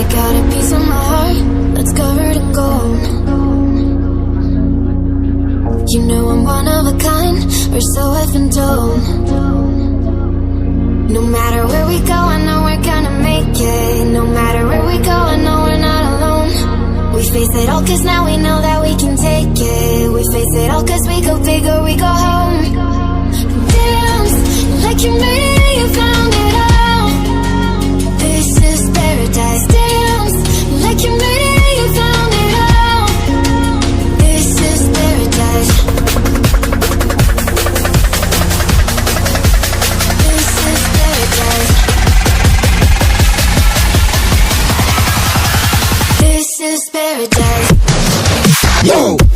I got a piece of my heart that's covered in gold. You know I'm one of a kind, or so I've been told. No matter where we go, I know we're gonna make it. No matter where we go, I know we're not alone. We face it all cause now we know that we can take it. We face it all cause we go big or we go home. Dance like you made it and you found it all. This is paradise. Dance like you made it and you found it all. This is paradise. This is paradise. This is paradise. Yo!